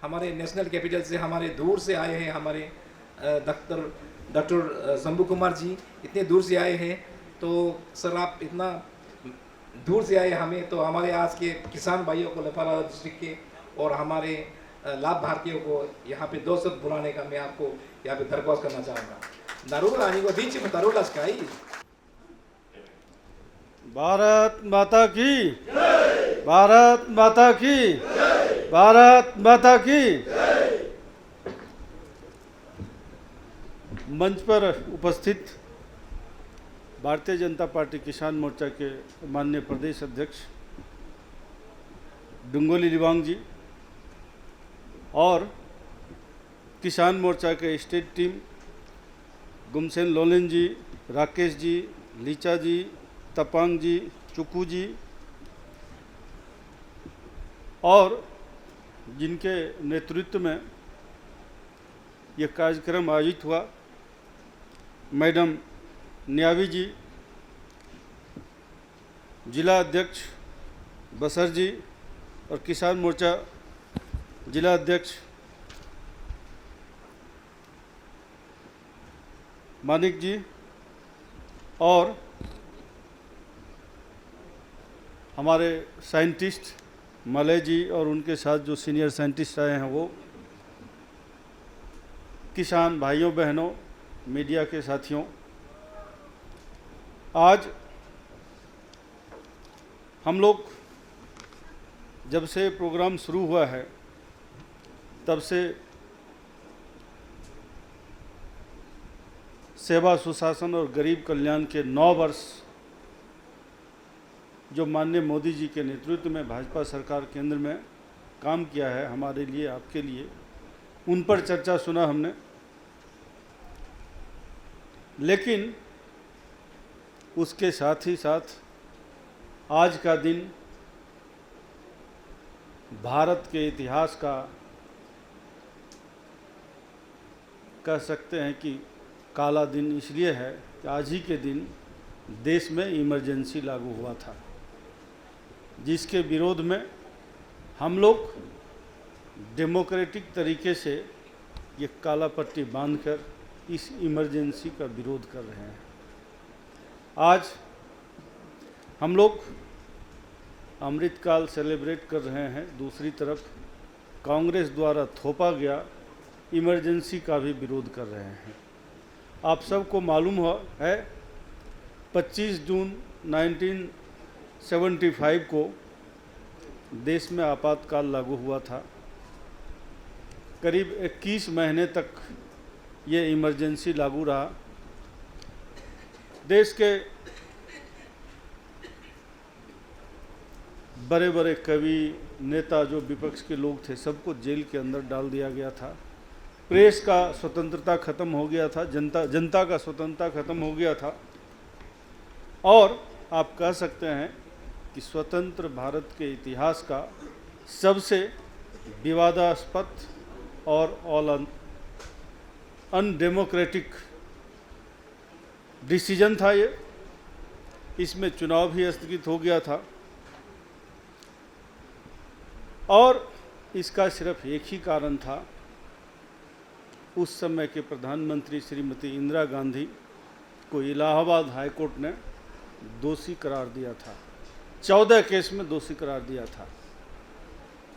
हमारे national capital से, हमारे दूर से आए हैं, हमारे डॉक्टर शंभू कुमार जी इतने दूर से आए हैं। तो सर आप इतना दूर से आए हमें, तो हमारे आज के किसान भाइयों को लफारा डिस्ट्रिक्ट के और हमारे लाभ भारतीयों को यहाँ पे 2 शब्द बुलाने का मैं आपको यहाँ पे दरख्वास्त करना चाहूँगा। नरूला आनी को दीची में तरुला स्काई। भारत माता की, भारत माता की, भारत माता की। मंच पर उपस्थित भारतीय जनता पार्टी किसान मोर्चा के माननीय प्रदेश अध्यक्ष डुंगोली लिबांग जी और किसान मोर्चा के स्टेट टीम गुमसेन लोलेन जी, राकेश जी, लीचा जी, तपांग जी, चुकू जी और जिनके नेतृत्व में ये कार्यक्रम आयोजित हुआ, मैडम न्यावी जी, जिला अध्यक्ष बसर जी और किसान मोर्चा जिला अध्यक्ष मानिक जी और हमारे साइंटिस्ट मलय जी और उनके साथ जो सीनियर साइंटिस्ट आए हैं वो, किसान भाइयों बहनों, मीडिया के साथियों, आज हम लोग जब से प्रोग्राम शुरू हुआ है तब से सेवा सुशासन और गरीब कल्याण के 9 वर्ष जो माननीय मोदी जी के नेतृत्व में भाजपा सरकार केंद्र में काम किया है हमारे लिए, आपके लिए, उन पर चर्चा सुना हमने। लेकिन उसके साथ ही साथ आज का दिन भारत के इतिहास का कह सकते हैं कि काला दिन इसलिए है कि आज ही के दिन देश में इमरजेंसी लागू हुआ था, जिसके विरोध में हम लोग डेमोक्रेटिक तरीके से ये काला पट्टी बांधकर इस इमरजेंसी का विरोध कर रहे हैं। आज हम लोग अमृतकाल सेलिब्रेट कर रहे हैं, दूसरी तरफ कांग्रेस द्वारा थोपा गया इमरजेंसी का भी विरोध कर रहे हैं। आप सबको मालूम है 25 जून 1975 को देश में आपातकाल लागू हुआ था। करीब 21 महीने तक ये इमरजेंसी लागू रहा। देश के बड़े बड़े कवि, नेता, जो विपक्ष के लोग थे, सबको जेल के अंदर डाल दिया गया था। प्रेस का स्वतंत्रता खत्म हो गया था, जनता का स्वतंत्रता खत्म हो गया था। और आप कह सकते हैं कि स्वतंत्र भारत के इतिहास का सबसे विवादास्पद और ऑल अनडेमोक्रेटिक डिसीजन था ये। इसमें चुनाव भी स्थगित हो गया था और इसका सिर्फ एक ही कारण था, उस समय के प्रधानमंत्री श्रीमती इंदिरा गांधी को इलाहाबाद हाई कोर्ट ने दोषी करार दिया था। 14 केस में दोषी करार दिया था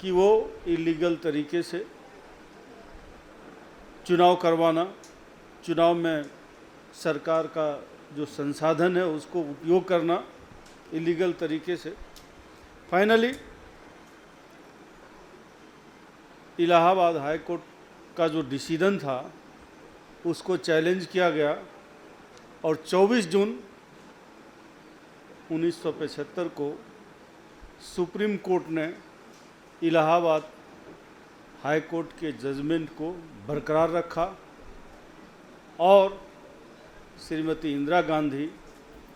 कि वो इलीगल तरीके से चुनाव करवाना, चुनाव में सरकार का जो संसाधन है उसको उपयोग करना इलीगल तरीके से। फाइनली इलाहाबाद हाई कोर्ट का जो डिसीजन था उसको चैलेंज किया गया और 24 जून 1975 को सुप्रीम कोर्ट ने इलाहाबाद हाई कोर्ट के जजमेंट को बरकरार रखा और श्रीमती इंदिरा गांधी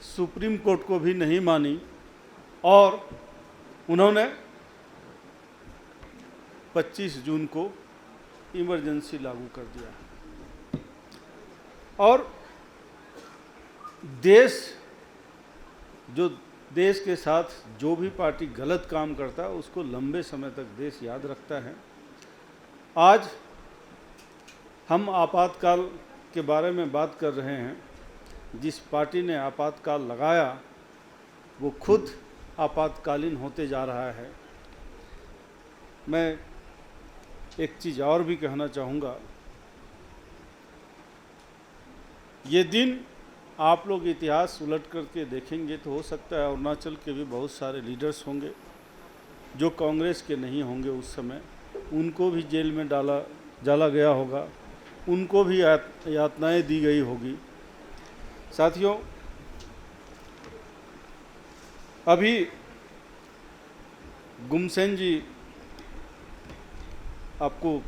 सुप्रीम कोर्ट को भी नहीं मानी और उन्होंने 25 जून को इमरजेंसी लागू कर दिया। और देश के साथ जो भी पार्टी गलत काम करता है उसको लंबे समय तक देश याद रखता है। आज हम आपातकाल के बारे में बात कर रहे हैं। जिस पार्टी ने आपातकाल लगाया वो खुद आपातकालीन होते जा रहा है। मैं एक चीज़ और भी कहना चाहूँगा, ये दिन आप लोग इतिहास उलट करके देखेंगे तो हो सकता है अरुणाचल के भी बहुत सारे लीडर्स होंगे जो कांग्रेस के नहीं होंगे उस समय, उनको भी जेल में डाला गया होगा, उनको भी यातनाएं दी गई होगी। साथियों, अभी गुमसेन जी आपको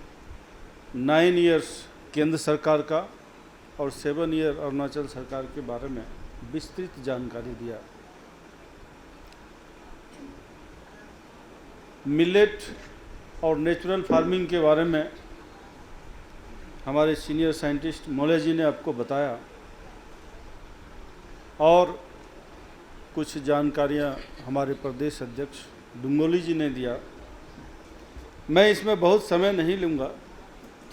9 इयर्स केंद्र सरकार का और 7 ईयर अरुणाचल सरकार के बारे में विस्तृत जानकारी दिया। मिलेट और नेचुरल फार्मिंग के बारे में हमारे सीनियर साइंटिस्ट मोले जी ने आपको बताया और कुछ जानकारियां हमारे प्रदेश अध्यक्ष डुंगोली जी ने दिया। मैं इसमें बहुत समय नहीं लूँगा,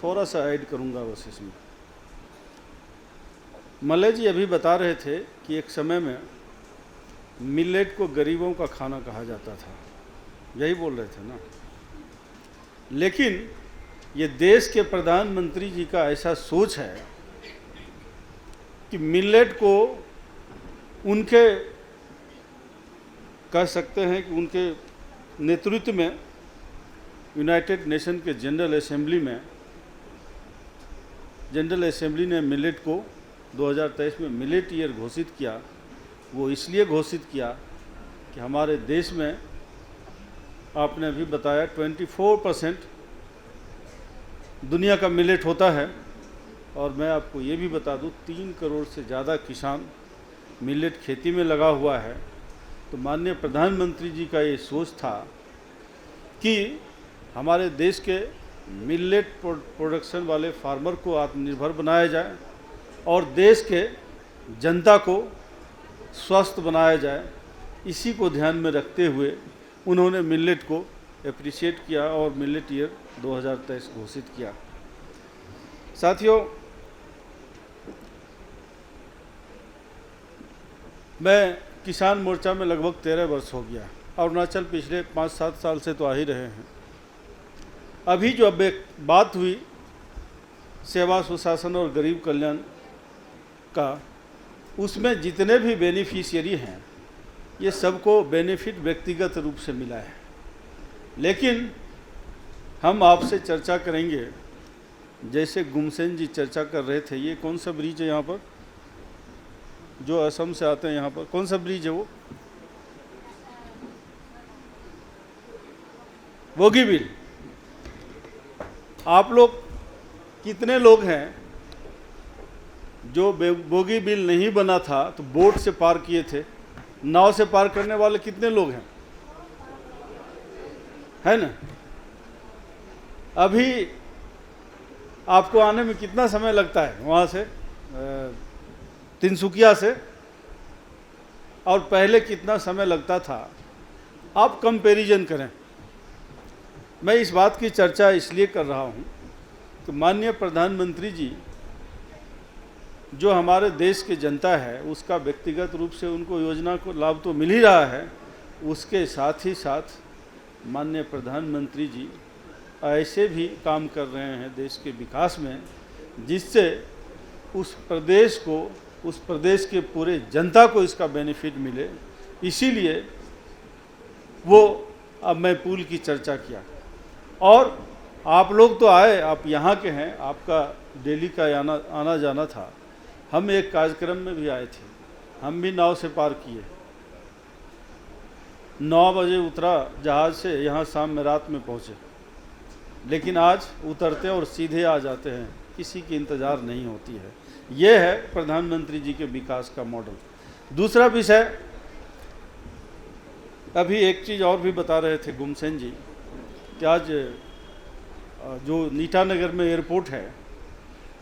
थोड़ा सा ऐड करूँगा बस इसमें। मले जी अभी बता रहे थे कि एक समय में मिलेट को गरीबों का खाना कहा जाता था, यही बोल रहे थे ना। लेकिन ये देश के प्रधानमंत्री जी का ऐसा सोच है कि मिलेट को उनके कह सकते हैं कि उनके नेतृत्व में यूनाइटेड नेशन के जनरल असेंबली ने मिलेट को 2023 में मिलेट ईयर घोषित किया। वो इसलिए घोषित किया कि हमारे देश में आपने अभी बताया 24% दुनिया का मिलेट होता है। और मैं आपको ये भी बता दूं 3 करोड़ से ज़्यादा किसान मिलेट खेती में लगा हुआ है। तो माननीय प्रधानमंत्री जी का ये सोच था कि हमारे देश के मिलेट प्रोडक्शन वाले फार्मर को आत्मनिर्भर बनाया जाए और देश के जनता को स्वस्थ बनाया जाए। इसी को ध्यान में रखते हुए उन्होंने मिलेट को अप्रिशिएट किया और मिलेट ईयर 2023 घोषित किया। साथियों, मैं किसान मोर्चा में लगभग 13 वर्ष हो गया। अरुणाचल पिछले 5-7 साल से तो आ ही रहे हैं। अभी जो अब एक बात हुई सेवा सुशासन और गरीब कल्याण का, उसमें जितने भी बेनिफिशियरी हैं ये सबको बेनिफिट व्यक्तिगत रूप से मिला है। लेकिन हम आपसे चर्चा करेंगे, जैसे गुमसेन जी चर्चा कर रहे थे। ये कौन सा ब्रिज है यहाँ पर जो असम से आते हैं? यहाँ पर कौन सा ब्रिज है? वो बोगीबिल। आप लोग कितने लोग हैं जो बोगीबिल नहीं बना था तो बोट से पार किए थे? नाव से पार करने वाले कितने लोग हैं? है ना? अभी आपको आने में कितना समय लगता है वहाँ से तिनसुकिया से, और पहले कितना समय लगता था? आप कंपैरिजन करें। मैं इस बात की चर्चा इसलिए कर रहा हूँ कि माननीय प्रधानमंत्री जी जो हमारे देश के जनता है उसका व्यक्तिगत रूप से उनको योजना को लाभ तो मिल ही रहा है, उसके साथ ही साथ माननीय प्रधानमंत्री जी ऐसे भी काम कर रहे हैं देश के विकास में जिससे उस प्रदेश को, उस प्रदेश के पूरे जनता को इसका बेनिफिट मिले। इसीलिए वो अब मैं पुल की चर्चा किया। और आप लोग तो आए, आप यहाँ के हैं, आपका दिल्ली का आना जाना था। हम एक कार्यक्रम में भी आए थे, हम भी नाव से पार किए। 9 बजे उतरा जहाज़ से, यहाँ शाम में रात में पहुँचे। लेकिन आज उतरते और सीधे आ जाते हैं, किसी की इंतज़ार नहीं होती है। ये है प्रधानमंत्री जी के विकास का मॉडल। दूसरा विषय, अभी एक चीज़ और भी बता रहे थे गुमसेन जी कि आज जो ईटानगर में एयरपोर्ट है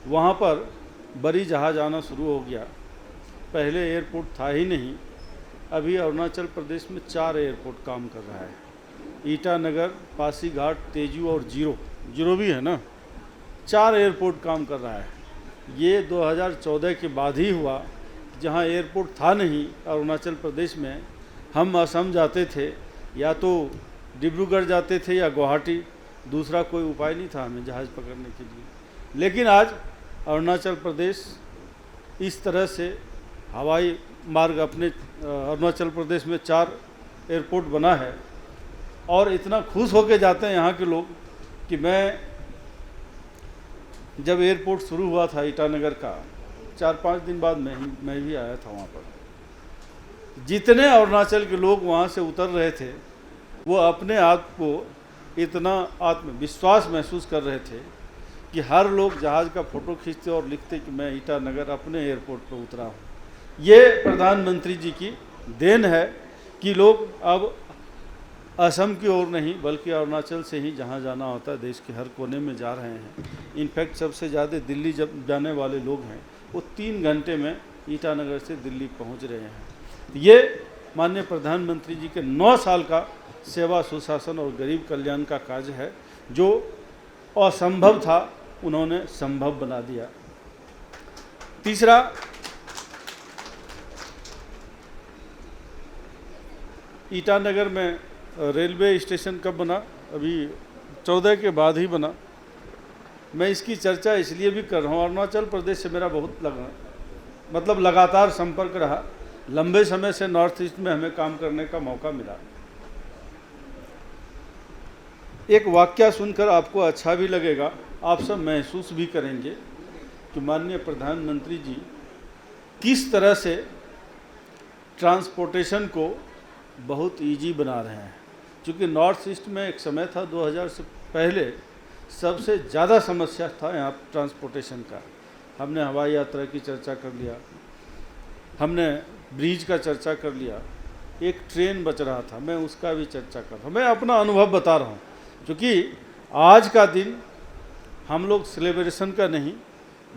वहाँ पर बड़ी जहाज़ आना शुरू हो गया। पहले एयरपोर्ट था ही नहीं। अभी अरुणाचल प्रदेश में 4 एयरपोर्ट काम कर रहा है। ईटानगर, पासीघाट, तेजू और जीरो भी है ना। 4 एयरपोर्ट काम कर रहा है। ये 2014 के बाद ही हुआ, जहाँ एयरपोर्ट था नहीं अरुणाचल प्रदेश में। हम असम जाते थे, या तो डिब्रूगढ़ जाते थे या गुवाहाटी, दूसरा कोई उपाय नहीं था हमें जहाज़ पकड़ने के लिए। लेकिन आज अरुणाचल प्रदेश इस तरह से हवाई मार्ग अपने अरुणाचल प्रदेश में 4 एयरपोर्ट बना है, और इतना खुश होके जाते हैं यहाँ के लोग कि मैं जब एयरपोर्ट शुरू हुआ था ईटानगर का, 4-5 दिन बाद मैं भी आया था वहाँ पर। जितने अरुणाचल के लोग वहाँ से उतर रहे थे, वो अपने आप को इतना आत्मविश्वास महसूस कर रहे थे कि हर लोग जहाज़ का फ़ोटो खींचते और लिखते कि मैं ईटानगर अपने एयरपोर्ट पर उतरा हूँ। ये प्रधानमंत्री जी की देन है कि लोग अब असम की ओर नहीं बल्कि अरुणाचल से ही जहाँ जाना होता है देश के हर कोने में जा रहे हैं। इनफैक्ट सबसे ज़्यादा दिल्ली जब जाने वाले लोग हैं वो 3 घंटे में ईटानगर से दिल्ली पहुँच रहे हैं। ये माननीय प्रधानमंत्री जी के 9 साल का सेवा सुशासन और गरीब कल्याण का कार्य है, जो असंभव था उन्होंने संभव बना दिया। तीसरा, ईटानगर में रेलवे स्टेशन कब बना? अभी 14 के बाद ही बना। मैं इसकी चर्चा इसलिए भी कर रहा हूँ, अरुणाचल प्रदेश से मेरा बहुत लगातार संपर्क रहा। लंबे समय से नॉर्थ ईस्ट में हमें काम करने का मौका मिला। एक वाक्य सुनकर आपको अच्छा भी लगेगा, आप सब महसूस भी करेंगे कि माननीय प्रधानमंत्री जी किस तरह से ट्रांसपोर्टेशन को बहुत इजी बना रहे हैं। क्योंकि नॉर्थ ईस्ट में एक समय था 2000 से पहले सबसे ज़्यादा समस्या था यहाँ ट्रांसपोर्टेशन का। हमने हवाई यात्रा की चर्चा कर लिया, हमने ब्रिज का चर्चा कर लिया, एक ट्रेन बच रहा था, मैं उसका भी चर्चा कर रहा हूँ। मैं अपना अनुभव बता रहा हूँ, क्योंकि आज का दिन हम लोग सेलिब्रेशन का नहीं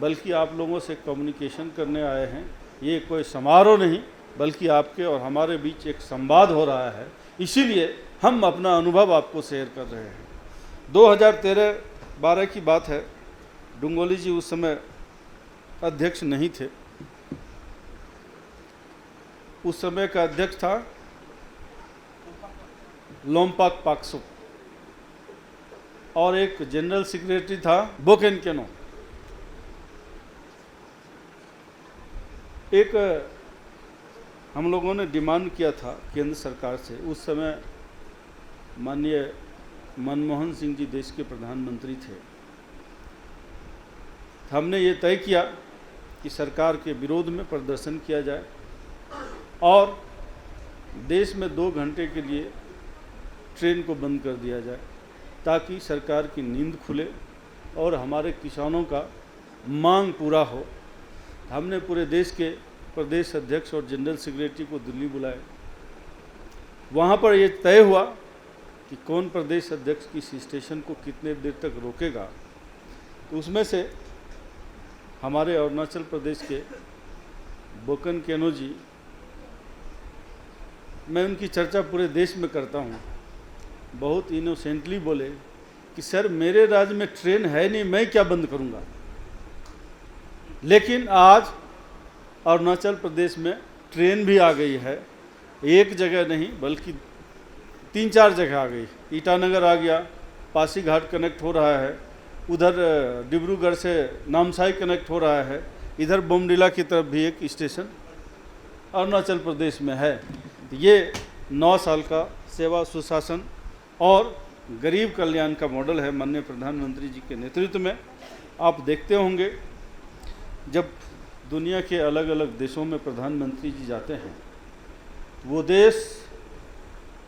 बल्कि आप लोगों से कम्युनिकेशन करने आए हैं। ये कोई समारोह नहीं बल्कि आपके और हमारे बीच एक संवाद हो रहा है, इसीलिए हम अपना अनुभव आपको शेयर कर रहे हैं। 2013-12 की बात है, डुंगोली जी उस समय अध्यक्ष नहीं थे। उस समय का अध्यक्ष था लोम्पाक पाक्सो और एक जनरल सेक्रेटरी था बोकेन केनो। एक हम लोगों ने डिमांड किया था केंद्र सरकार से, उस समय माननीय मनमोहन सिंह जी देश के प्रधानमंत्री थे। हमने ये तय किया कि सरकार के विरोध में प्रदर्शन किया जाए और देश में 2 घंटे के लिए ट्रेन को बंद कर दिया जाए ताकि सरकार की नींद खुले और हमारे किसानों का मांग पूरा हो। हमने पूरे देश के प्रदेश अध्यक्ष और जनरल सेक्रेटरी को दिल्ली बुलाए। वहाँ पर ये तय हुआ कि कौन प्रदेश अध्यक्ष किस स्टेशन को कितने देर तक रोकेगा। तो उसमें से हमारे अरुणाचल प्रदेश के बोकेन केनो जी, मैं उनकी चर्चा पूरे देश में करता हूँ, बहुत इनोसेंटली बोले कि सर मेरे राज्य में ट्रेन है नहीं, मैं क्या बंद करूँगा। लेकिन आज अरुणाचल प्रदेश में ट्रेन भी आ गई है, एक जगह नहीं बल्कि 3-4 जगह आ गई। ईटानगर आ गया, पासीघाट कनेक्ट हो रहा है, उधर डिब्रूगढ़ से नामसाई कनेक्ट हो रहा है, इधर बोमडिला की तरफ भी एक स्टेशन अरुणाचल प्रदेश में है। ये 9 साल का सेवा सुशासन और गरीब कल्याण का मॉडल है माननीय प्रधानमंत्री जी के नेतृत्व में। आप देखते होंगे जब दुनिया के अलग अलग देशों में प्रधानमंत्री जी जाते हैं, वो देश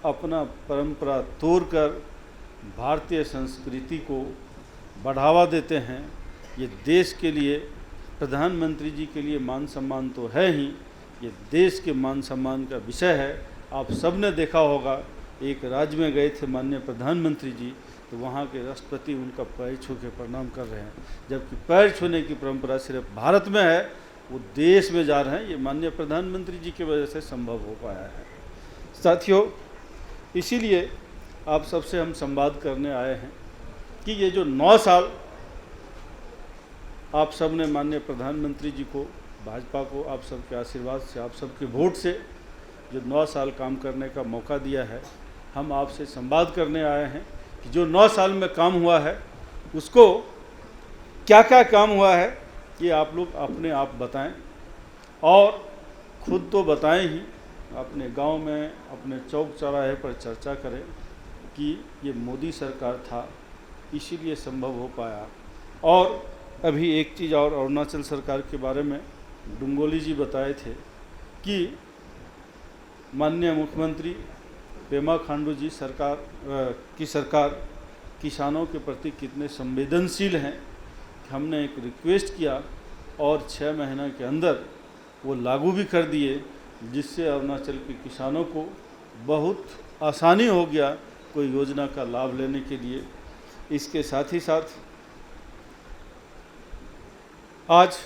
अपना परंपरा तोड़कर भारतीय संस्कृति को बढ़ावा देते हैं। ये देश के लिए, प्रधानमंत्री जी के लिए मान सम्मान तो है ही, ये देश के मान सम्मान का विषय है। आप सब ने देखा होगा, एक राज्य में गए थे माननीय प्रधानमंत्री जी, तो वहाँ के राष्ट्रपति उनका पैर छू के प्रणाम कर रहे हैं, जबकि पैर छूने की परंपरा सिर्फ भारत में है, वो देश में जा रहे हैं। ये माननीय प्रधानमंत्री जी की वजह से संभव हो पाया है। साथियों, इसीलिए आप सबसे हम संवाद करने आए हैं कि ये जो 9 साल आप सब ने माननीय प्रधानमंत्री जी को, भाजपा को आप सबके आशीर्वाद से, आप सबके वोट से जो 9 साल काम करने का मौका दिया है, हम आपसे संवाद करने आए हैं कि जो 9 साल में काम हुआ है उसको क्या क्या काम हुआ है ये आप लोग अपने आप बताएं, और खुद तो बताएं ही, अपने गांव में, अपने चौक चौराहे पर चर्चा करें कि ये मोदी सरकार था इसीलिए संभव हो पाया। और अभी एक चीज़ और अरुणाचल सरकार के बारे में डुंगोली जी बताए थे कि माननीय मुख्यमंत्री पेमा खांडू जी की सरकार किसानों के प्रति कितने संवेदनशील हैं। हमने एक रिक्वेस्ट किया और 6 महीने के अंदर वो लागू भी कर दिए, जिससे अरुणाचल के किसानों को बहुत आसानी हो गया कोई योजना का लाभ लेने के लिए। इसके साथ ही साथ आज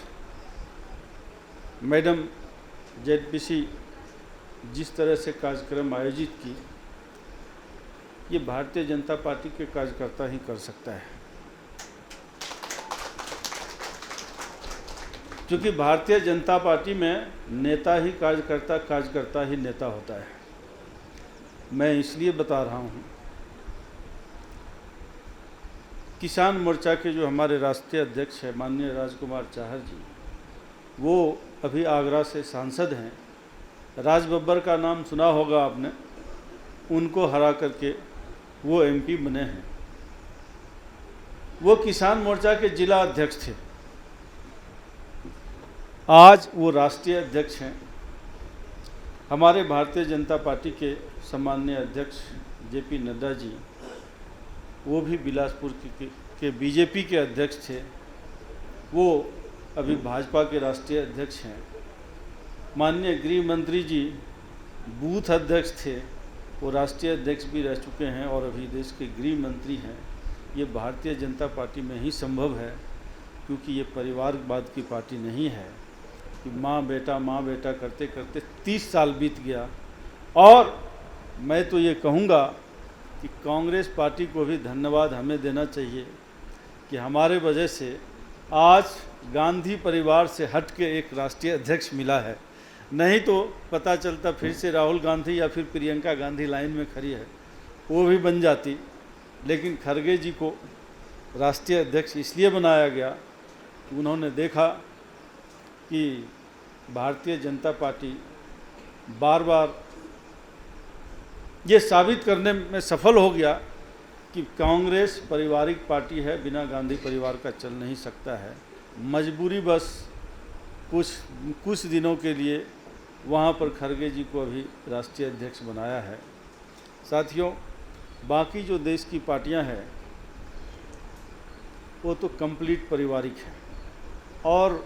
मैडम जेडपीसी जिस तरह से कार्यक्रम आयोजित की, ये भारतीय जनता पार्टी के कार्यकर्ता ही कर सकता है, क्योंकि भारतीय जनता पार्टी में नेता ही कार्यकर्ता, कार्यकर्ता ही नेता होता है। मैं इसलिए बता रहा हूँ, किसान मोर्चा के जो हमारे राष्ट्रीय अध्यक्ष हैं माननीय राजकुमार चाहर जी, वो अभी आगरा से सांसद हैं। राज बब्बर का नाम सुना होगा आपने, उनको हरा करके वो एमपी बने हैं। वो किसान मोर्चा के जिला अध्यक्ष थे, आज वो राष्ट्रीय अध्यक्ष हैं। हमारे भारतीय जनता पार्टी के सम्माननीय अध्यक्ष जेपी नड्डा जी, वो भी बिलासपुर के बीजेपी के अध्यक्ष थे, वो अभी भाजपा के राष्ट्रीय अध्यक्ष हैं। माननीय गृह मंत्री जी बूथ अध्यक्ष थे, वो राष्ट्रीय अध्यक्ष भी रह चुके हैं और अभी देश के गृह मंत्री हैं। ये भारतीय जनता पार्टी में ही संभव है, क्योंकि ये परिवारवाद की पार्टी नहीं है कि माँ बेटा करते करते 30 साल बीत गया। और मैं तो ये कहूँगा कि कांग्रेस पार्टी को भी धन्यवाद हमें देना चाहिए कि हमारे वजह से आज गांधी परिवार से हट के एक राष्ट्रीय अध्यक्ष मिला है। नहीं तो पता चलता फिर से राहुल गांधी या फिर प्रियंका गांधी लाइन में खड़ी है, वो भी बन जाती। लेकिन खरगे जी को राष्ट्रीय अध्यक्ष इसलिए बनाया गया कि उन्होंने देखा कि भारतीय जनता पार्टी बार बार ये साबित करने में सफल हो गया कि कांग्रेस पारिवारिक पार्टी है, बिना गांधी परिवार का चल नहीं सकता है। मजबूरी बस कुछ दिनों के लिए वहाँ पर खरगे जी को अभी राष्ट्रीय अध्यक्ष बनाया है। साथियों, बाकी जो देश की पार्टियां हैं वो तो कंप्लीट पारिवारिक है और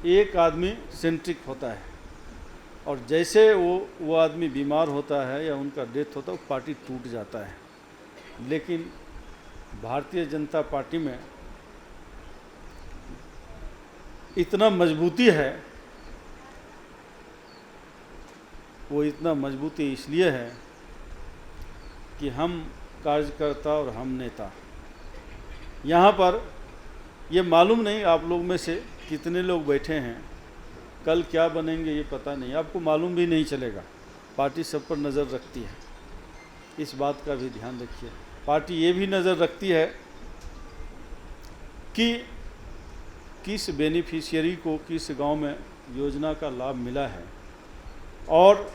एक आदमी सेंट्रिक होता है, और जैसे वो आदमी बीमार होता है या उनका डेथ होता है, वो पार्टी टूट जाता है। लेकिन भारतीय जनता पार्टी में इतना मजबूती है, वो इतना मजबूती इसलिए है कि हम कार्यकर्ता और हम नेता। यहाँ पर ये मालूम नहीं आप लोग में से कितने लोग बैठे हैं, कल क्या बनेंगे ये पता नहीं, आपको मालूम भी नहीं चलेगा। पार्टी सब पर नज़र रखती है, इस बात का भी ध्यान रखिए। पार्टी ये भी नज़र रखती है कि किस बेनिफिशियरी को किस गांव में योजना का लाभ मिला है, और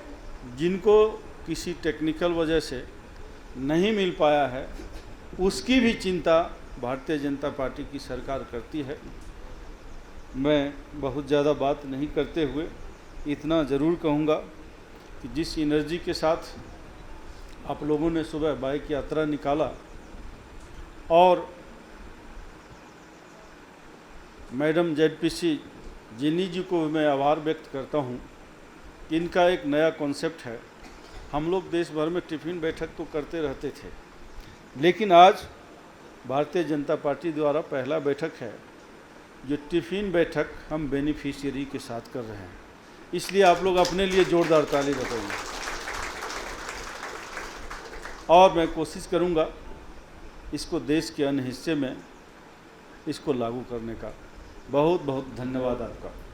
जिनको किसी टेक्निकल वजह से नहीं मिल पाया है उसकी भी चिंता भारतीय जनता पार्टी की सरकार करती है। मैं बहुत ज़्यादा बात नहीं करते हुए इतना ज़रूर कहूँगा कि जिस एनर्जी के साथ आप लोगों ने सुबह बाइक यात्रा निकाला, और मैडम जेडपीसी जिनी जी को मैं आभार व्यक्त करता हूँ। इनका एक नया कॉन्सेप्ट है। हम लोग देश भर में टिफ़िन बैठक तो करते रहते थे, लेकिन आज भारतीय जनता पार्टी द्वारा पहला बैठक है जो टिफ़िन बैठक हम बेनिफिशियरी के साथ कर रहे हैं। इसलिए आप लोग अपने लिए जोरदार ताली बजाइए, और मैं कोशिश करूंगा इसको देश के अन्य हिस्से में इसको लागू करने का। बहुत बहुत धन्यवाद आपका।